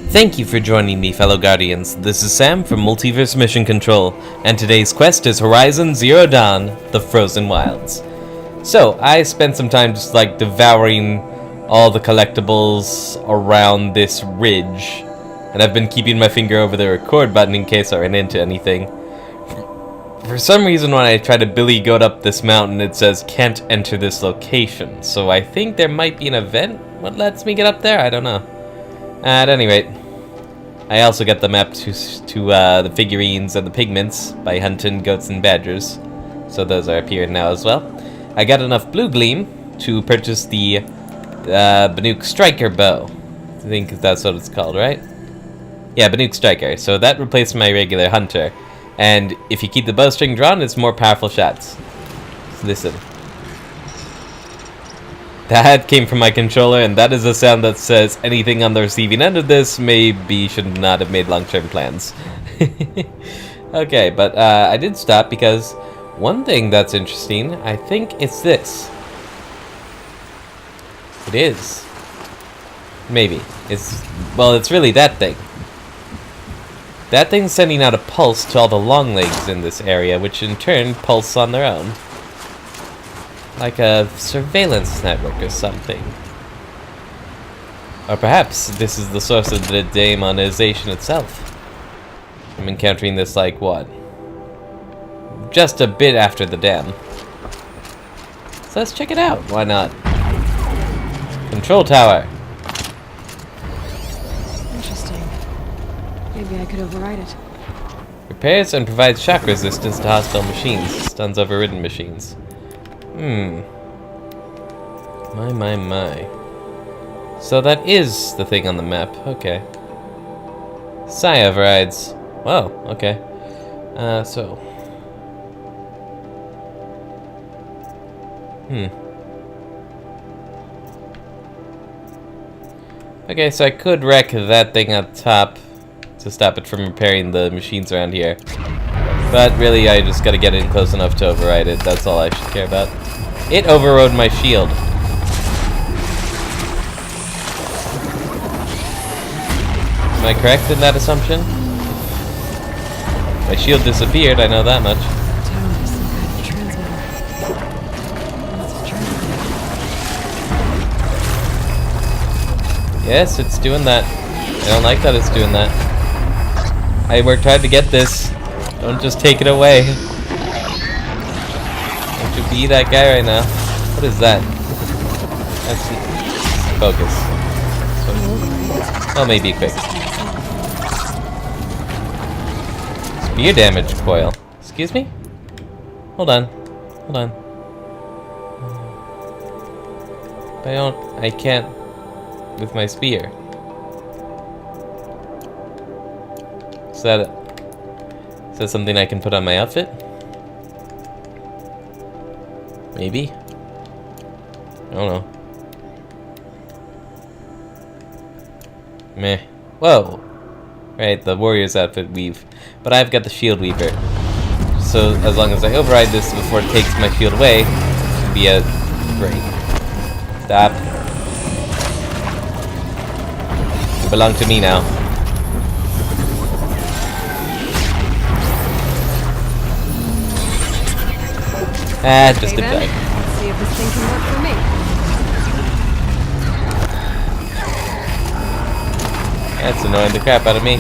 Thank you for joining me, fellow Guardians. This is Sam from Multiverse Mission Control, and today's quest is Horizon Zero Dawn, The Frozen Wilds. So, I spent some time just devouring all the collectibles around this ridge, and I've been keeping my finger over the record button in case I ran into anything. For some reason, when I try to billy goat up this mountain, it says can't enter this location, so I think there might be an event. What lets me get up there? I don't know. At any rate, I also got the map to the figurines and the pigments by hunting goats and badgers, so those are up here now as well. I got enough blue gleam to purchase the Banuk Striker bow. I think that's what it's called, right? Yeah, Banuk Striker. So that replaced my regular hunter, and if you keep the bowstring drawn, it's more powerful shots. So listen. That came from my controller, and that is a sound that says anything on the receiving end of this maybe should not have made long-term plans. Okay, but I did stop because one thing that's interesting, I think it's this. It is. Maybe. It's really that thing. That thing's sending out a pulse to all the long legs in this area, which in turn pulse on their own. Like a surveillance network or something. Or perhaps this is the source of the demonization itself. I'm encountering this what? Just a bit after the dam. So let's check it out. Why not? Control tower. Interesting. Maybe I could override it. Repairs and provides shock resistance to hostile machines. Stuns overridden machines. My. So that is the thing on the map. Okay. Psi overrides. Whoa, okay. Okay, so I could wreck that thing up top to stop it from repairing the machines around here. But really, I just gotta get in close enough to override it. That's all I should care about. It overrode my shield. Am I correct in that assumption? My shield disappeared, I know that much. Yes, it's doing that. I don't like that it's doing that. I worked hard to get this. Don't just take it away. Don't you be that guy right now. What is that? That's focus. Oh, maybe quick. Spear damage coil. Excuse me? Hold on. I can't with my spear. Is that something I can put on my outfit? Maybe? I don't know. Meh. Whoa! Right, the warrior's outfit weave. But I've got the shield weaver. So as long as I override this before it takes my shield away, it should be a great. Stop. You belong to me now. Just a bit. Let's see if this thing can work for me. That's annoying the crap out of me.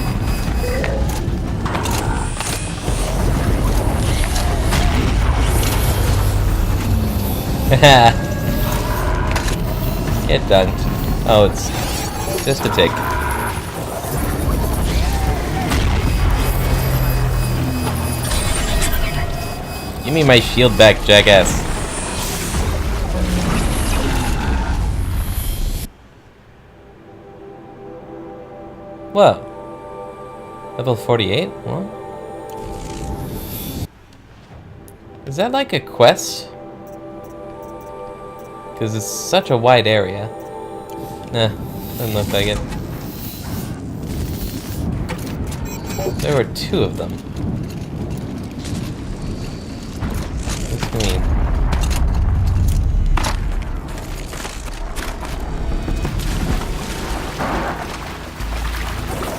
Get dunked. Oh, it's just a tick. Give me my shield back, jackass. Whoa. Level 48? What? Is that like a quest? Because it's such a wide area. Nah, doesn't look like it. There were two of them. What's it mean?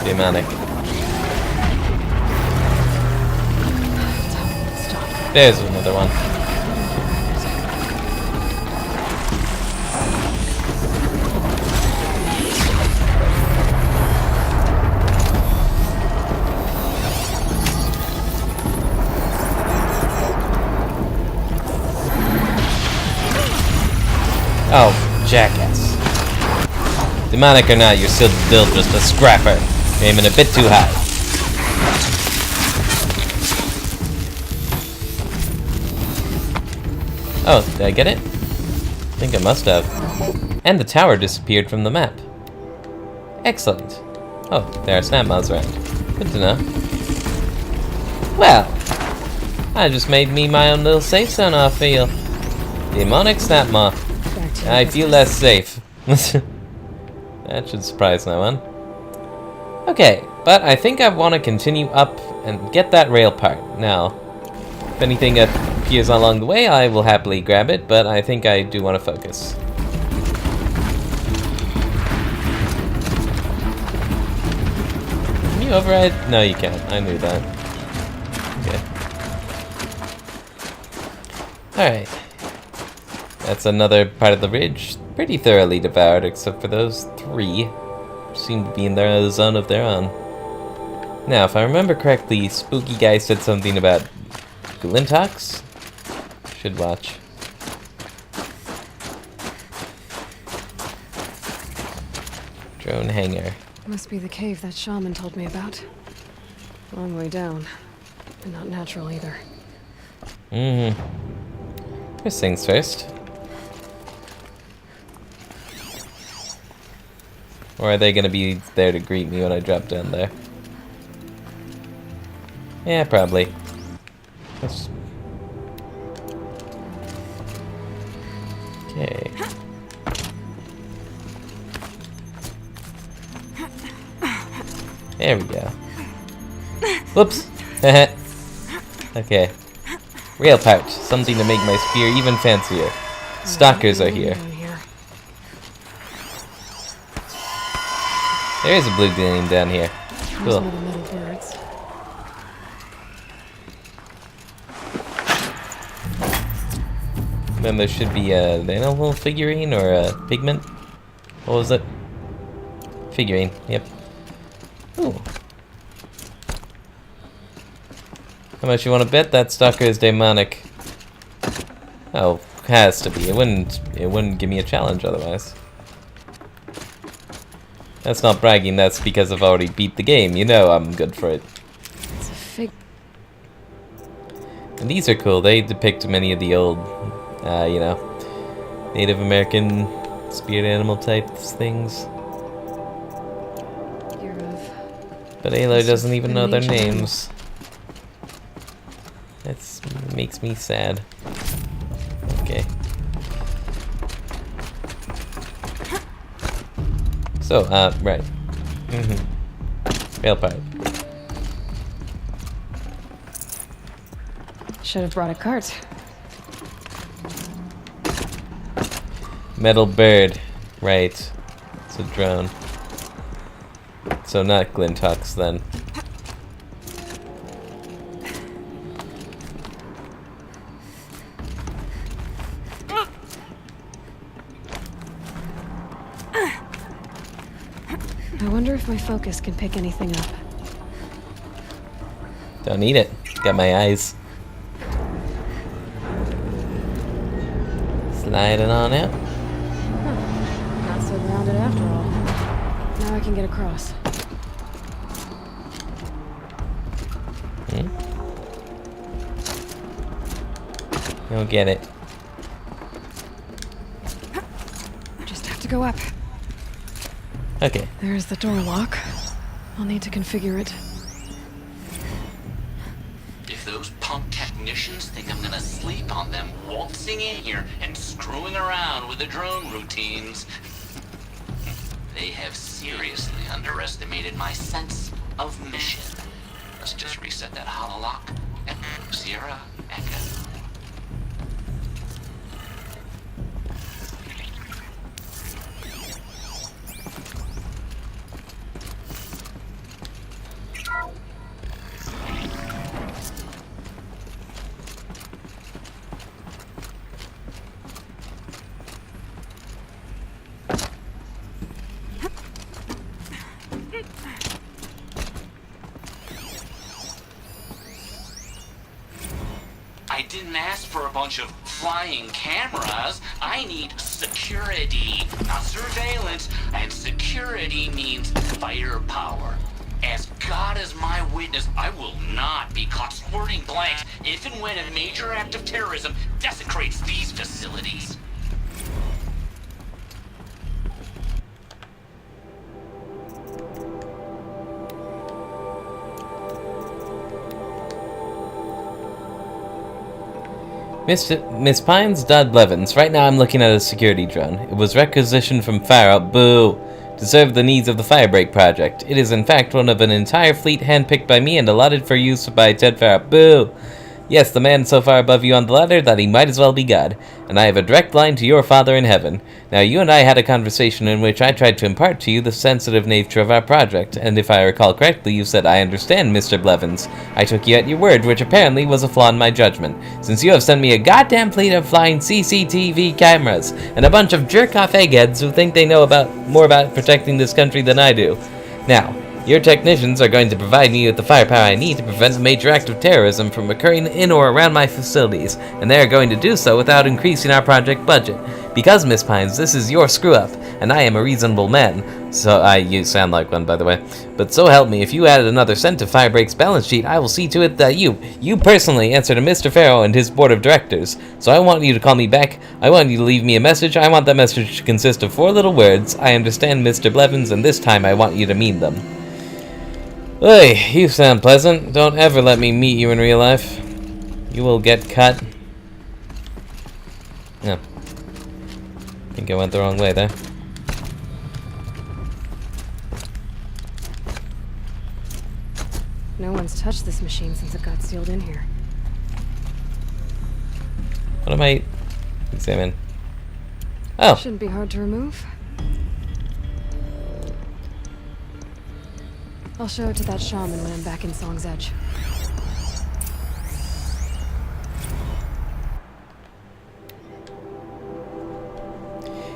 Demonic. Stop. There's another one. Oh, jackass. Demonic or not, you're still just a scrapper. You're aiming a bit too high. Oh, did I get it? I think I must have. And the tower disappeared from the map. Excellent. Oh, there are snap moths around. Good to know. Well, I just made me my own little safe zone, I feel. Demonic snap moth. I feel less safe. That should surprise no one. Okay, but I think I want to continue up and get that rail part. Now, if anything appears along the way, I will happily grab it, but I think I do want to focus. Can you override? No, you can't. I knew that. Okay. Alright. That's another part of the ridge, pretty thoroughly devoured, except for those 3. Seem to be in their zone of their own. Now, if I remember correctly, Spooky Guy said something about Glintox? Should watch. Drone hangar. Must be the cave that shaman told me about. Long way down. And not natural either. First things first. Or are they gonna be there to greet me when I drop down there? Yeah, probably. Okay. There we go. Whoops! Okay. Rail pouch. Something to make my spear even fancier. Stalkers are here. There is a blue gleam down here. Cool. Then there should be an animal figurine or a pigment. What was it? Figurine. Yep. Ooh. How much you want to bet that stalker is demonic? Oh, has to be. It wouldn't give me a challenge otherwise. That's not bragging, that's because I've already beat the game. You know I'm good for it. It's a fig. And these are cool. They depict many of the old, you know, Native American spirit animal type things. But Aloy doesn't even know their names. That makes me sad. Okay. So, right. Rail pipe. Should have brought a cart. Metal bird. Right. It's a drone. So not Glintox then. I wonder if my focus can pick anything up. Don't need it. Got my eyes. Sliding on out. Not so grounded after all. Now I can get across. You'll get it. Just have to go up. Okay. There's the door lock. I'll need to configure it. If those punk technicians think I'm gonna sleep on them waltzing in here and screwing around with the drone routines, they have seriously underestimated my sense of mission. Let's just reset that hololock. Echo, Sierra, Echo. didn't ask for a bunch of flying cameras. I need security, not surveillance. And security means firepower. As God is my witness, I will not be caught squirting blanks if and when a major act of terrorism desecrates these facilities. Miss Pines, Dodd Blevins. Right now I'm looking at a security drone. It was requisitioned from Fire Boo! To serve the needs of the Firebreak project. It is in fact one of an entire fleet handpicked by me and allotted for use by Ted Farrell. Boo! Yes, the man so far above you on the ladder that he might as well be God, and I have a direct line to your Father in heaven. Now, you and I had a conversation in which I tried to impart to you the sensitive nature of our project, and if I recall correctly, you said, "I understand, Mr. Blevins." I took you at your word, which apparently was a flaw in my judgment, since you have sent me a goddamn fleet of flying CCTV cameras, and a bunch of jerk-off eggheads who think they know more about protecting this country than I do. Now, your technicians are going to provide me with the firepower I need to prevent a major act of terrorism from occurring in or around my facilities, and they are going to do so without increasing our project budget. Because, Miss Pines, this is your screw-up, and I am a reasonable man. You sound like one, by the way. But so help me, if you added another cent to Firebreak's balance sheet, I will see to it that you personally answer to Mr. Farrow and his board of directors. So I want you to call me back. I want you to leave me a message. I want that message to consist of 4 little words. I understand, Mr. Blevins, and this time I want you to mean them. Oi, you sound pleasant. Don't ever let me meet you in real life. You will get cut. No. I think I went the wrong way there. No one's touched this machine since it got sealed in here. What am I examining? Oh. Shouldn't be hard to remove. I'll show it to that shaman when I'm back in Song's Edge.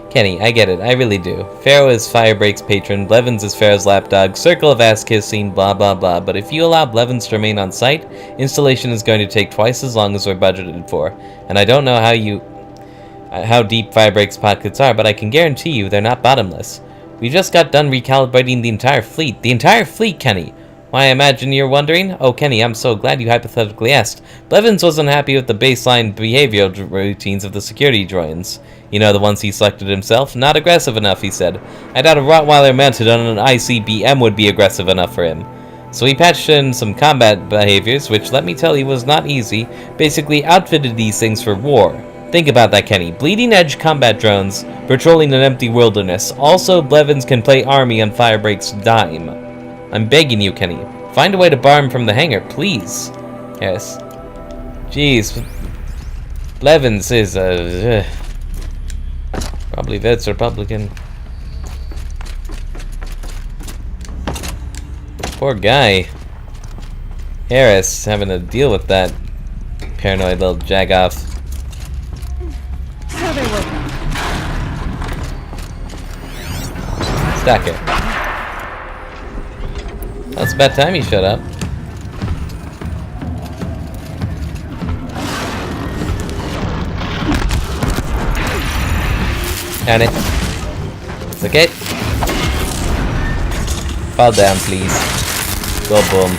Kenny, I get it. I really do. Pharaoh is Firebreak's patron, Blevins is Pharaoh's lapdog, circle of ass-kissing, blah blah blah. But if you allow Blevins to remain on site, installation is going to take twice as long as we're budgeted for. And I don't know how deep Firebreak's pockets are, but I can guarantee you they're not bottomless. We just got done recalibrating the entire fleet. The entire fleet, Kenny! Why, I imagine you're wondering? Oh, Kenny, I'm so glad you hypothetically asked. Blevins wasn't happy with the baseline behavioral routines of the security droids. You know, the ones he selected himself? Not aggressive enough, he said. I doubt a Rottweiler mounted on an ICBM would be aggressive enough for him. So he patched in some combat behaviors, which, let me tell you, was not easy. Basically outfitted these things for war. Think about that, Kenny. Bleeding-edge combat drones, patrolling an empty wilderness. Also, Blevins can play army on Firebreak's dime. I'm begging you, Kenny. Find a way to bar him from the hangar, please. Yes. Jeez. Blevins is a... probably Vet's Republican. Poor guy. Harris having to deal with that paranoid little jagoff. So they will. Stuck it. Well, it's about time you shut up. Down it. It's okay. Fall down, please. Go boom.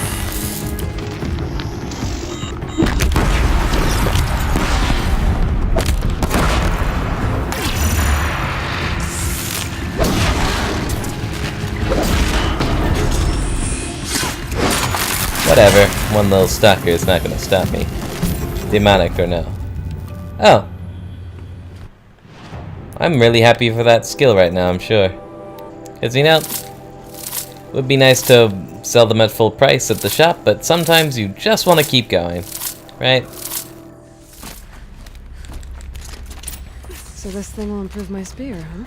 Whatever. One little stalker is not gonna stop me. Demonic or no. Oh. I'm really happy for that skill right now, I'm sure. Because, you know, it would be nice to sell them at full price at the shop, but sometimes you just want to keep going, right? So this thing will improve my spear, huh?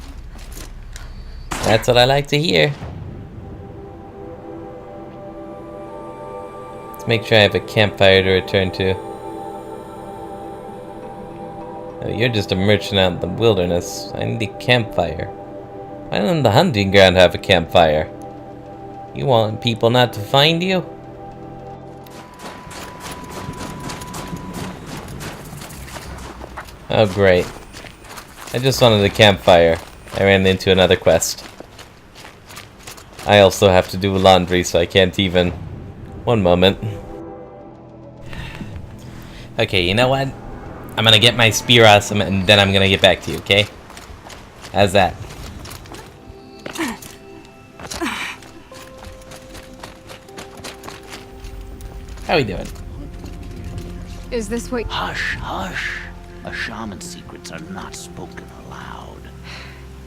That's what I like to hear. Let's make sure I have a campfire to return to. Oh, you're just a merchant out in the wilderness. I need a campfire. Why doesn't the hunting ground have a campfire? You want people not to find you? Oh, great. I just wanted a campfire. I ran into another quest. I also have to do laundry, so I can't even... One moment. Okay, you know what? I'm gonna get my spear awesome, and then I'm gonna get back to you, okay? How's that? How we doing? Is this what... Hush, hush. A shaman's secrets are not spoken aloud.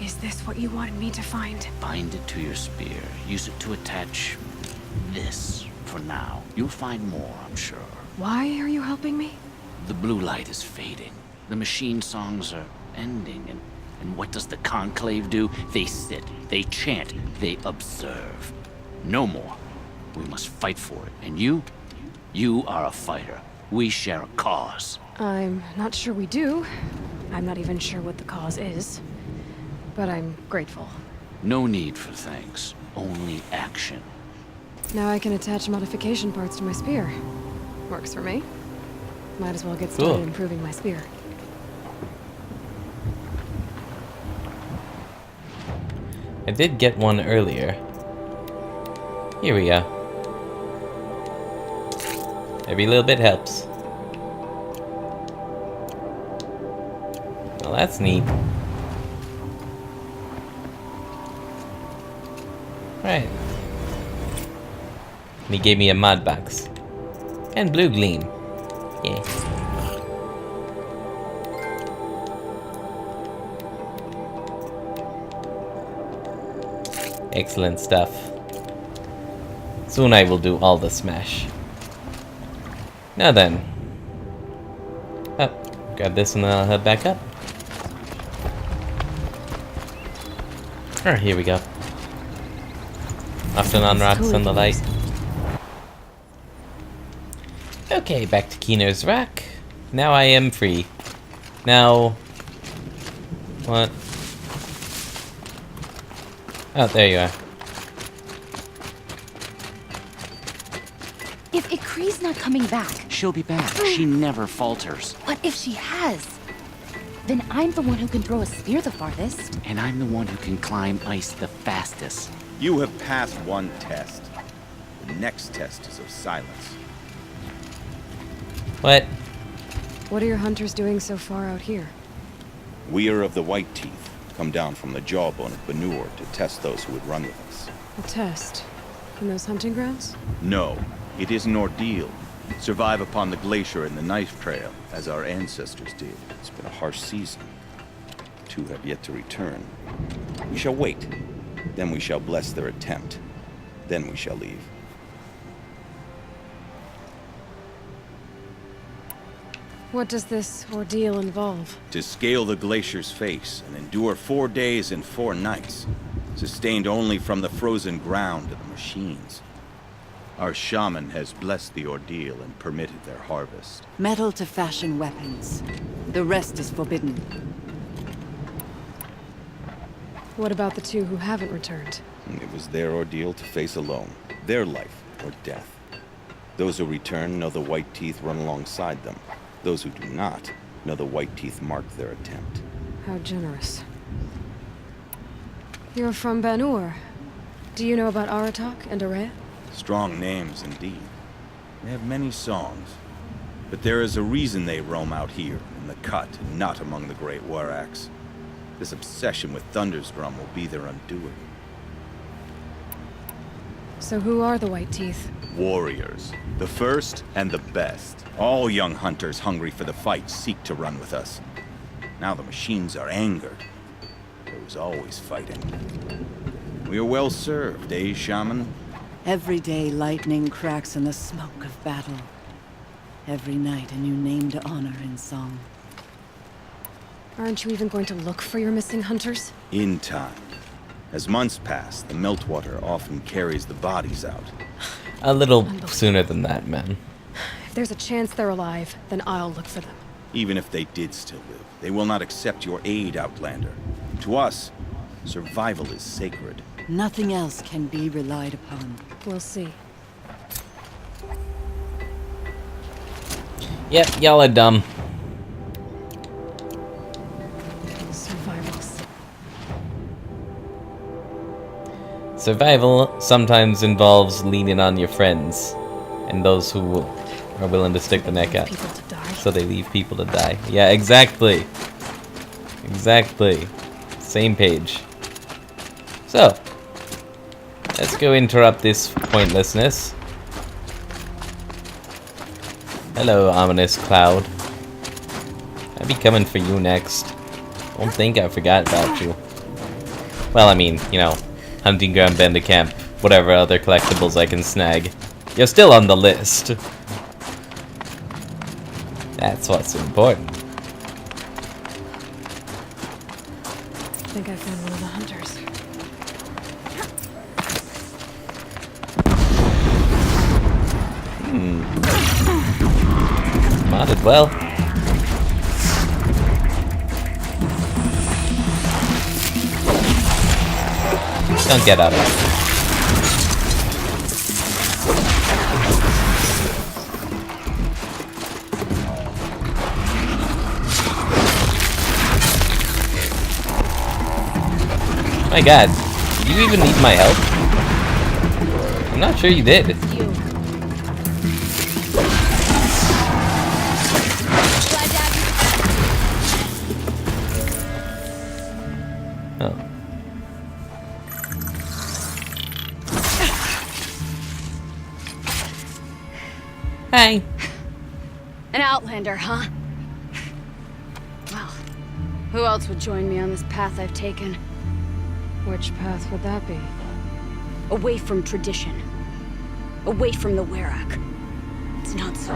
Is this what you wanted me to find? Bind it to your spear. Use it to attach this for now. You'll find more, I'm sure. Why are you helping me? The blue light is fading. The machine songs are ending, and what does the conclave do? They sit, they chant, they observe. No more. We must fight for it. And you are a fighter. We share a cause. I'm not sure we do. I'm not even sure what the cause is. But I'm grateful. No need for thanks. Only action. Now I can attach modification parts to my spear. Works for me. Might as well get started Cool. improving my spear. I did get one earlier. Here we go. Every little bit helps. Well, that's neat. Right. And he gave me a mod box. And blue gleam. Yeah. Excellent stuff. Soon I will do all the smash. Now then. Oh, grab this and then I'll head back up. Here we go. Often on rocks and the light. Okay, back to Keener's Rock. Now I am free. Now... What? Oh, there you are. If Ikri's not coming back, She'll be back. She never falters. what if she has? Then I'm the one who can throw a spear the farthest. And I'm the one who can climb ice the fastest. You have passed one test. The next test is of silence. What? What are your hunters doing so far out here? We are of the White Teeth, come down from the jawbone of Banur to test those who would run with us. A test? In those hunting grounds? No, it is an ordeal. Survive upon the glacier and the knife trail, as our ancestors did. It's been a harsh season. Two have yet to return. We shall wait. Then we shall bless their attempt. Then we shall leave. What does this ordeal involve? To scale the glacier's face and endure 4 days and 4 nights, sustained only from the frozen ground of the machines. Our shaman has blessed the ordeal and permitted their harvest. Metal to fashion weapons. The rest is forbidden. What about the two who haven't returned? It was their ordeal to face alone, their life or death. Those who return know the White Teeth run alongside them. Those who do not know the White Teeth marked their attempt. How generous. You're from Banur. Do you know about Aratak and Araya? Strong names indeed. They have many songs. But there is a reason they roam out here, in the cut, and not among the great Waraks. This obsession with Thunder's Drum will be their undoing. So who are the White Teeth? Warriors. The first and the best. All young hunters hungry for the fight seek to run with us. Now the machines are angered. There was always fighting. We are well served, eh, Shaman? Every day lightning cracks in the smoke of battle. Every night a new name to honor in song. Aren't you even going to look for your missing hunters? In time. As months pass, the meltwater often carries the bodies out. A little sooner than that, man. If there's a chance they're alive, then I'll look for them. Even if they did still live, they will not accept your aid, Outlander. To us, survival is sacred. Nothing else can be relied upon. We'll see. Yep, y'all are dumb. Survival sometimes involves leaning on your friends and those who are willing to stick the neck out. People to die. So they leave people to die. Yeah, exactly. Exactly. Same page. So, let's go interrupt this pointlessness. Hello, ominous cloud. I'll be coming for you next. Don't think I forgot about you. Well, I mean, you know, hunting ground, Bandicamp, whatever other collectibles I can snag. You're still on the list. That's what's important. I think I found one of the hunters. Modded well. Don't get out of it. My god, did you even need my help? I'm not sure you did. Oh. Hi. An outlander, huh? Well, who else would join me on this path I've taken? Which path would that be? Away from tradition. Away from the Werak. It's not so.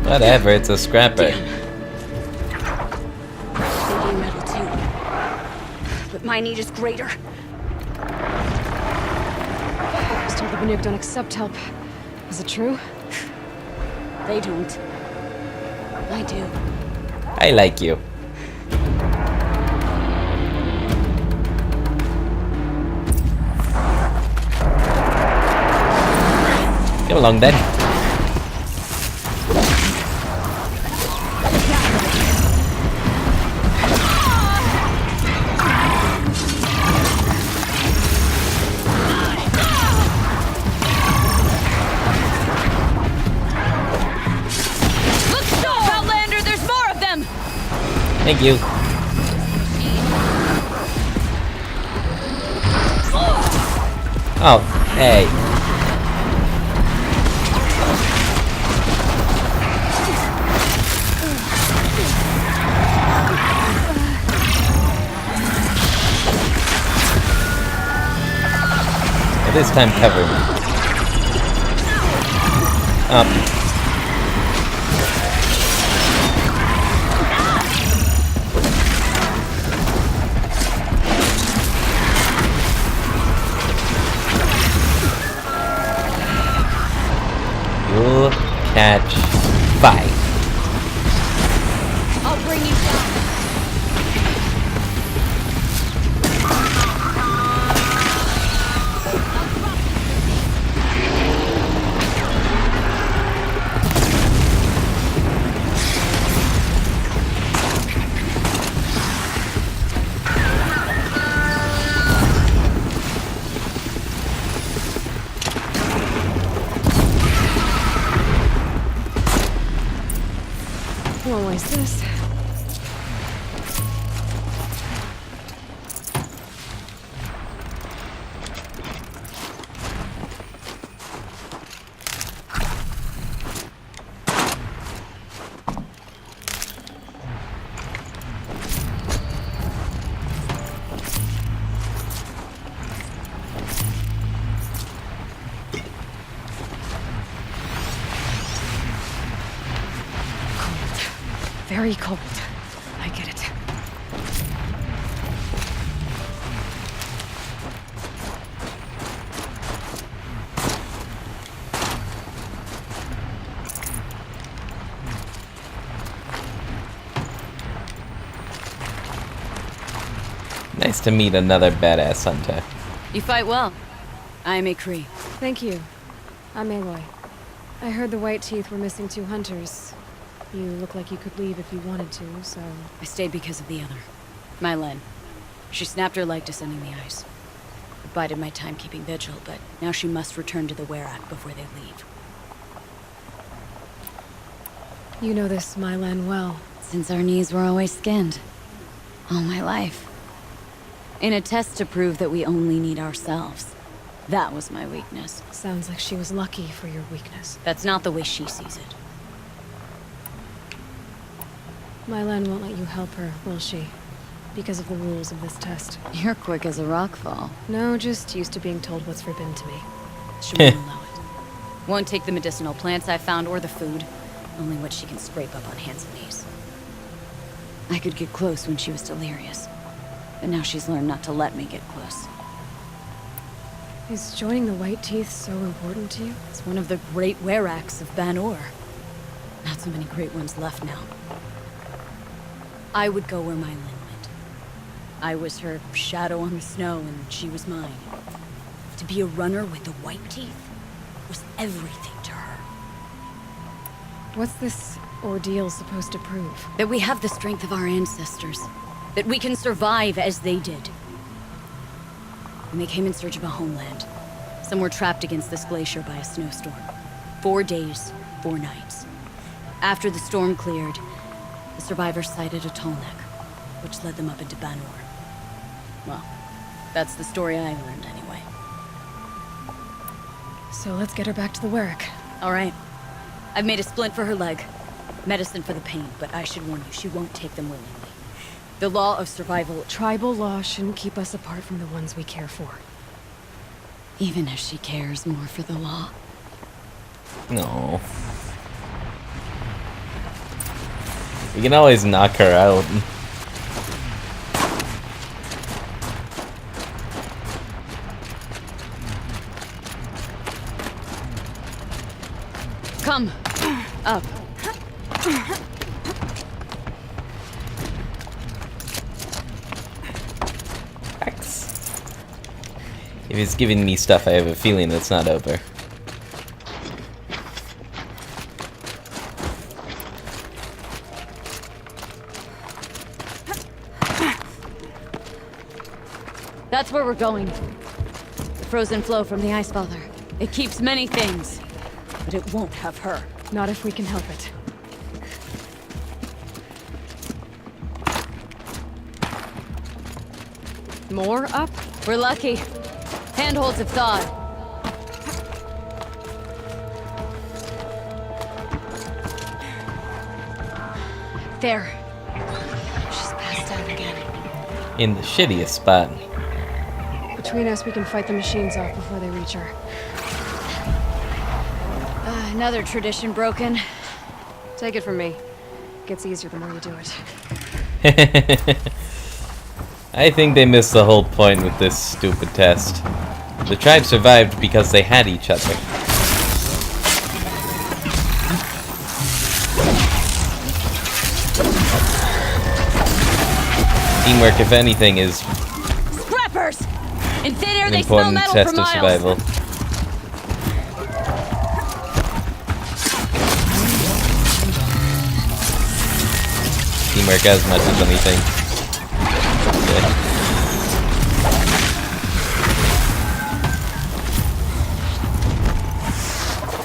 Whatever, it's a scrapper. They gain metal too. But my need is greater. I was told the Banuk don't accept help. Is it true? They don't. I do. I like you. Come along then. Thank you. Oh, hey. Well, this time cover me. Up. Catch fire. I'll bring you down. Won't waste this. Very cold. I get it. Nice to meet another badass hunter. You fight well. I am a Cree. Thank you. I'm Aloy. I heard the White Teeth were missing 2 hunters. You look like you could leave if you wanted to, so... I stayed because of the other. Mylen. She snapped her leg descending the ice. It bided my time keeping vigil, but now she must return to the Werak before they leave. You know this Mylan well. Since our knees were always skinned. All my life. In a test to prove that we only need ourselves. That was my weakness. Sounds like she was lucky for your weakness. That's not the way she sees it. Mylan won't let you help her, will she? Because of the rules of this test. You're quick as a rockfall. No, just used to being told what's forbidden to me. She won't allow it. Won't take the medicinal plants I found or the food. Only what she can scrape up on hands and knees. I could get close when she was delirious. But now she's learned not to let me get close. Is joining the White Teeth so important to you? It's one of the great Weraks of Banor. Not so many great ones left now. I would go where Mylen went. I was her shadow on the snow, and she was mine. To be a runner with the White Teeth was everything to her. What's this ordeal supposed to prove? That we have the strength of our ancestors. That we can survive as they did. When they came in search of a homeland, some were trapped against this glacier by a snowstorm. 4 days, 4 nights. After the storm cleared, the survivors sighted a Tolnek, which led them up into Banor. Well, that's the story I learned anyway. So let's get her back to the Werak. All right. I've made a splint for her leg. Medicine for the pain, but I should warn you, she won't take them willingly. The law of survival... Tribal law shouldn't keep us apart from the ones we care for. Even if she cares more for the law. No. We can always knock her out. Come. Up. If he's giving me stuff, I have a feeling it's not over. That's where we're going. The frozen flow from the Ice Father. It keeps many things, but it won't have her. Not if we can help it. More up? We're lucky. Handholds have thawed. There. She's passed out again. In the shittiest spot. Between us, we can fight the machines off before they reach her. Another tradition broken. Take it from me. Gets easier the more you do it. I think they missed the whole point with this stupid test. The tribe survived because they had each other. Teamwork, if anything, is Scrappers! In thin air, an they smell important metal test for of miles. survival. Teamwork as much as anything. Yeah.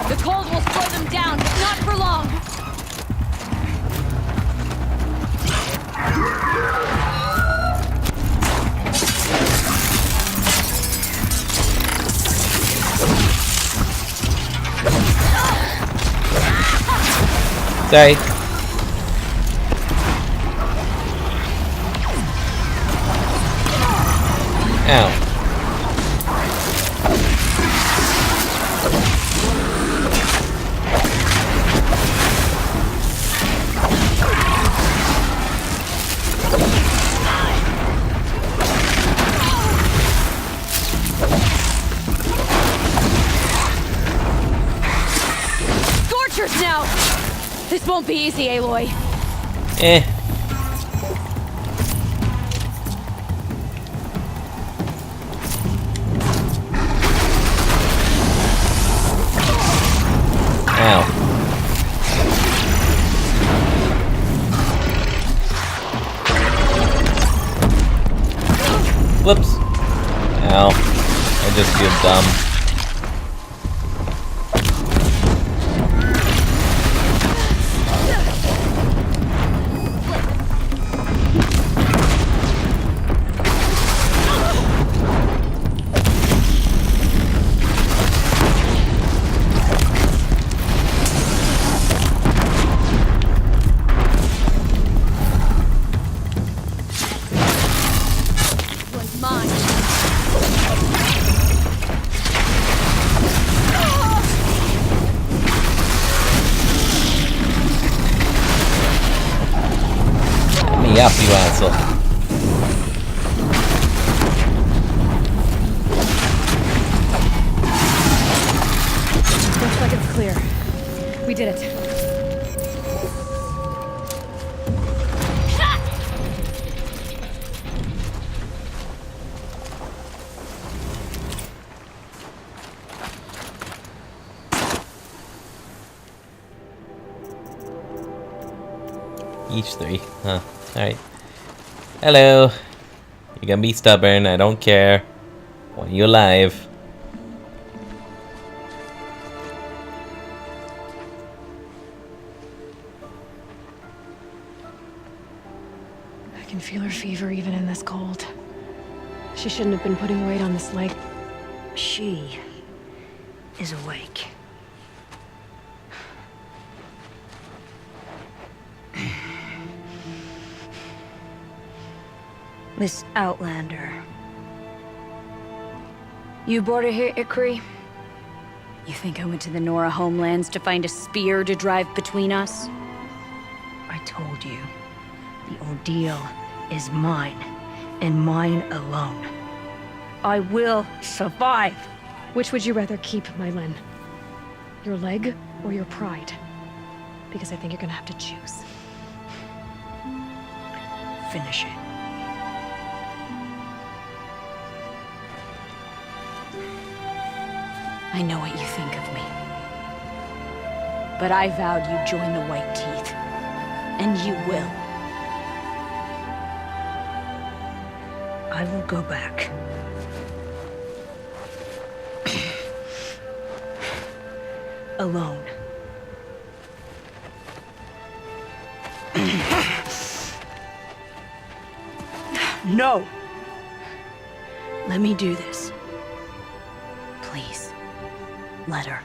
The cold will slow them down, but not for long. Sorry. Ow. Scorchers now! This won't be easy, Aloy. Eh. Ow. Whoops. Ow. I just feel dumb. Up, you asshole. Looks like it's clear. We did it. Each 3, huh? Alright. Hello. You're gonna be stubborn, I don't care. Want you alive. I can feel her fever even in this cold. She shouldn't have been putting weight on this leg. She is awake. Miss Outlander. You brought her here, Ikri? You think I went to the Nora homelands to find a spear to drive between us? I told you. The ordeal is mine, and mine alone. I will survive. Which would you rather keep, Mylen? Your leg or your pride? Because I think you're gonna have to choose. Finish it. I know what you think of me. But I vowed you'd join the White Teeth. And you will. I will go back. Alone. No! Let me do this. Please. Let her.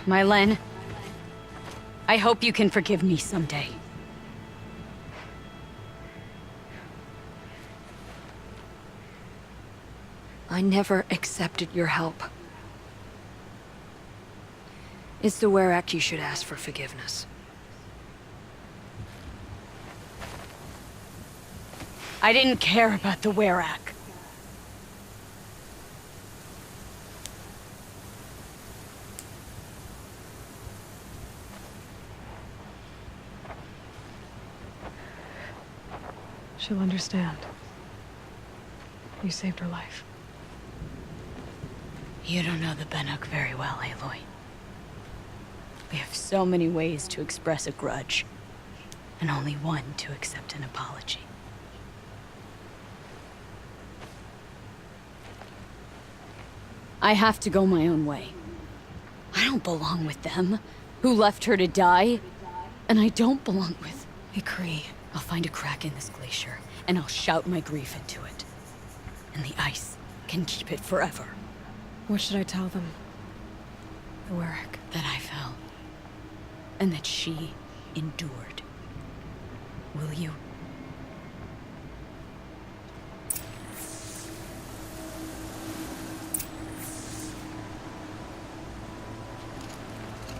Mylen, I hope you can forgive me someday. I never accepted your help. It's the Werak you should ask for forgiveness. I didn't care about the Werak. She'll understand. You saved her life. You don't know the Benuk very well, Aloy. We have so many ways to express a grudge, and only one to accept an apology. I have to go my own way. I don't belong with them, who left her to die. And I don't belong with Ikri. I'll find a crack in this glacier, and I'll shout my grief into it. And the ice can keep it forever. What should I tell them? The Werak. That I fell. And that she endured. Will you?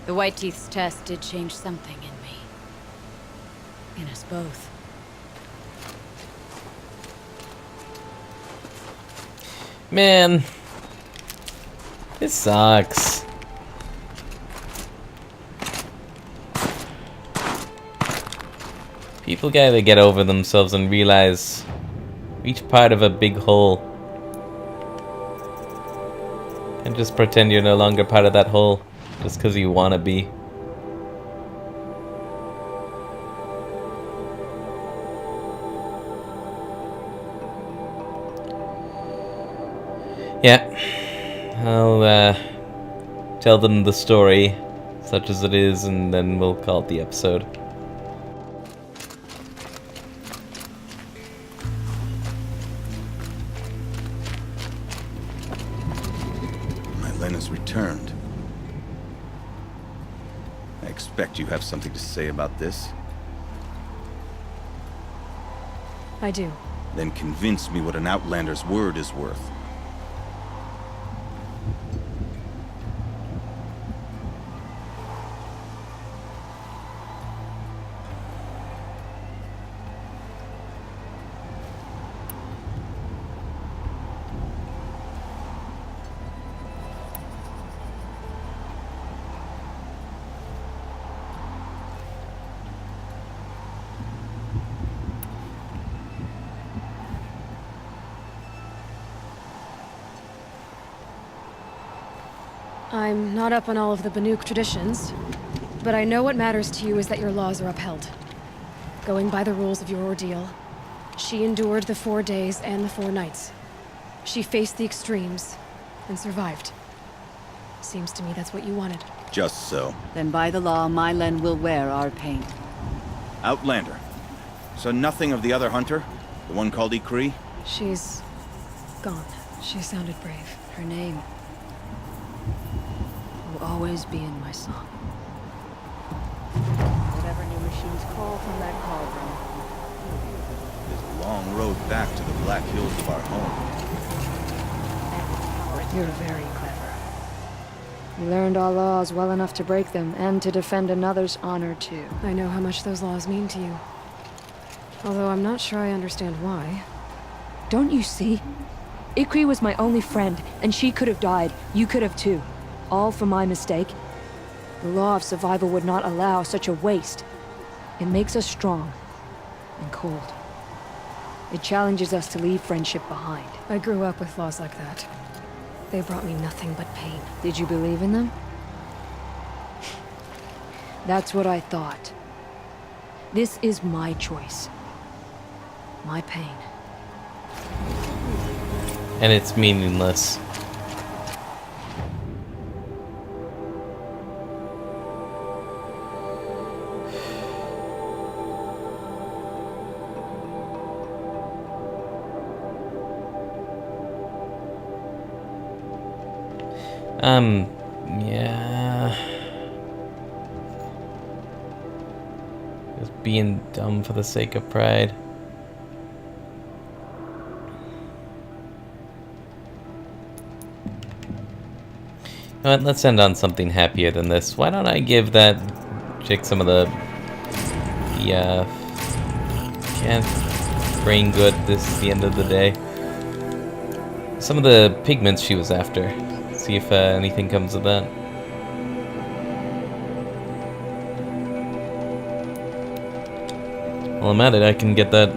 The White Teeth's test did change something in me. In us both. Man. This sucks. People gotta get over themselves and realize each part of a big whole. And just pretend you're no longer part of that whole just because you want to be. tell them the story, such as it is, and then we'll call it the episode. Mylen has returned. I expect you have something to say about this. I do. Then convince me what an Outlander's word is worth. I'm not up on all of the Banuk traditions, but I know what matters to you is that your laws are upheld. Going by the rules of your ordeal, she endured the 4 days and the 4 nights. She faced the extremes and survived. Seems to me that's what you wanted. Just so. Then by the law, Mylen will wear our paint. Outlander. So nothing of the other hunter? The one called Ikri? She's gone. She sounded brave. Her name will always be in my song. Whatever new machines call from that cauldron. There's a long road back to the Black Hills of our home. You're very clever. You learned our laws well enough to break them, and to defend another's honor, too. I know how much those laws mean to you. Although I'm not sure I understand why. Don't you see? Ikri was my only friend, and she could have died. You could have too. All for my mistake. The law of survival would not allow such a waste. It makes us strong and cold. It challenges us to leave friendship behind. I grew up with laws like that. They brought me nothing but pain. Did you believe in them? That's what I thought. This is my choice. My pain. And it's meaningless. Yeah. Just being dumb for the sake of pride. You know what, let's end on something happier than this. Why don't I give that chick some of the can't brain good, this is the end of the day. Some of the pigments she was after. See if anything comes of that. While I'm at it, I can get that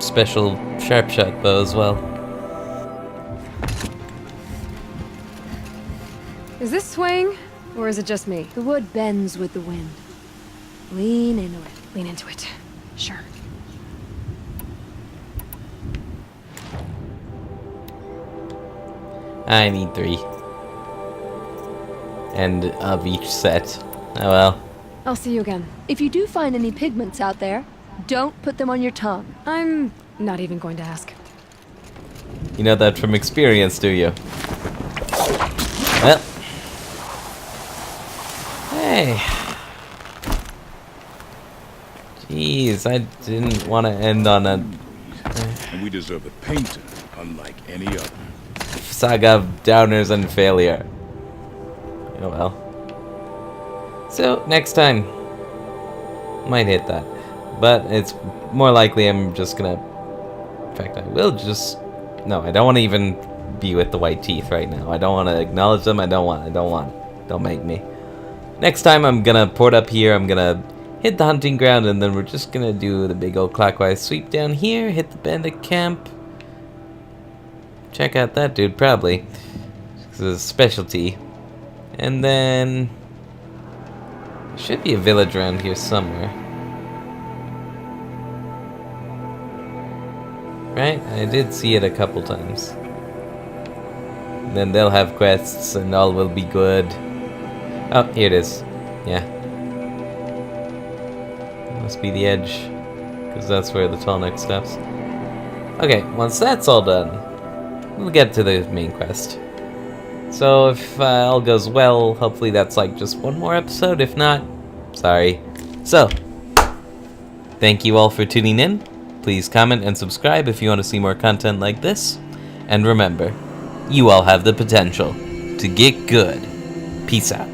special sharp shot bow as well. Is this swaying, or is it just me? The wood bends with the wind. Lean into it. Lean into it. Sure. I need 3. And of each set. Oh well. I'll see you again. If you do find any pigments out there, don't put them on your tongue. I'm not even going to ask. You know that from experience, do you? Well. Hey. Jeez, I didn't want to end on a And we deserve a painter, unlike any other. saga of downers and failure. Oh well. So, next time. Might hit that. But it's more likely I'm just gonna... In fact, I will just... No, I don't want to even be with the white teeth right now. I don't want to acknowledge them. I don't want. Don't make me. Next time I'm gonna port up here. I'm gonna hit the hunting ground, and then we're just gonna do the big old clockwise sweep down here, hit the bandit camp. Check out that dude, probably. This is a specialty. And then... there should be a village around here somewhere. Right? I did see it a couple times. And then they'll have quests, and all will be good. Oh, here it is. Yeah. Must be the edge, because that's where the tall neck stops. Okay, once that's all done, we'll get to the main quest. So if all goes well, hopefully that's like just one more episode. If not, sorry. So, thank you all for tuning in. Please comment and subscribe if you want to see more content like this. And remember, you all have the potential to get good. Peace out.